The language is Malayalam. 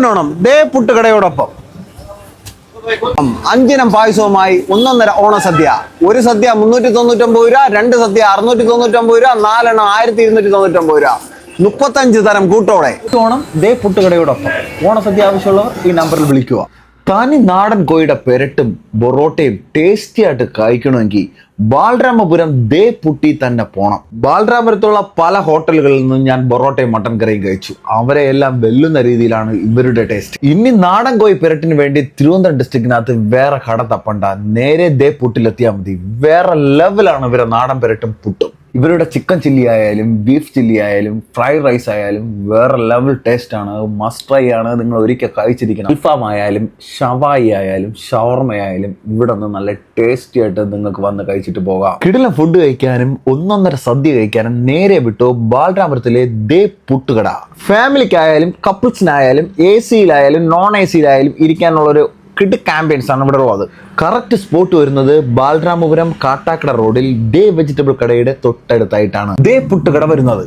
പൊന്നോണം ദേ പുട്ടുകടയോടൊപ്പം അഞ്ചിനം പായസവുമായി ഒന്നൊന്നര ഓണസദ്യ. ഒരു സദ്യ 399 രൂപ, രണ്ട് സദ്യ 699 രൂപ, 4 1299 രൂപ, 35 തരം കൂട്ടോടെ. ഓണം ദേ പുട്ടുകടയോടൊപ്പം. ഓണസദ്യ ആവശ്യമുള്ളവർ ഈ നമ്പറിൽ വിളിക്കുക. തനി നാടൻ കോഴിയുടെ പെരട്ടും പൊറോട്ടയും ടേസ്റ്റി ആയിട്ട് കഴിക്കണമെങ്കിൽ ബാലരാമപുരം ദേ പുട്ടി തന്നെ പോണം. ബാലരാമപുരത്തുള്ള പല ഹോട്ടലുകളിൽ നിന്നും ഞാൻ പൊറോട്ടയും മട്ടൻ കറിയും കഴിച്ചു. അവരെ എല്ലാം വെല്ലുന്ന രീതിയിലാണ് ഇവരുടെ ടേസ്റ്റ്. ഇനി നാടൻ കോഴി പെരട്ടിന് വേണ്ടി തിരുവനന്തപുരം ഡിസ്ട്രിക്റ്റിനകത്ത് വേറെ കട തപ്പണ്ട, നേരെ ദേ പുട്ടിലെത്തിയാൽ മതി. വേറെ ലെവലാണ് ഇവരെ നാടൻ പെരട്ടും പുട്ടും. ഇവരുടെ ചിക്കൻ ചില്ലി ആയാലും ബീഫ് ചില്ലി ആയാലും ഫ്രൈഡ് റൈസ് ആയാലും വേറെ ലെവൽ ടേസ്റ്റ് ആണ്. മസ്റ്റ് ട്രൈ ആണ്. നിങ്ങൾ ഒരിക്കൽ കഴിച്ചിരിക്കണം. അൽഫാം ആയാലും ഷവായി ആയാലും ഷവർമ ആയാലും ഇവിടെ നിന്ന് നല്ല ടേസ്റ്റി ആയിട്ട് നിങ്ങൾക്ക് വന്ന് കഴിച്ചിട്ട് പോകാം. കിടിലൻ ഫുഡ് കഴിക്കാനും ഒന്നൊന്നര സദ്യ കഴിക്കാനും നേരെ വിട്ടു ബാലരാമപുരത്തിലെ ദേ പുട്ടുകട. ഫാമിലിക്കായാലും കപ്പിൾസിനായാലും എ സിയിലായാലും നോൺ എ സിയിലായാലും ഇരിക്കാനുള്ളൊരു കിഡ് ക്യാമ്പയിൻസ് ആണ് ഇവിടെ ഉള്ളത്. കറക്റ്റ് സ്പോട്ട് വരുന്നത് ബാലരാമപുരം കാട്ടാക്കട റോഡിൽ ദേ വെജിറ്റബിൾ കടയുടെ തൊട്ടടുത്തായിട്ടാണ് ദേ പുട്ടുകട വരുന്നത്.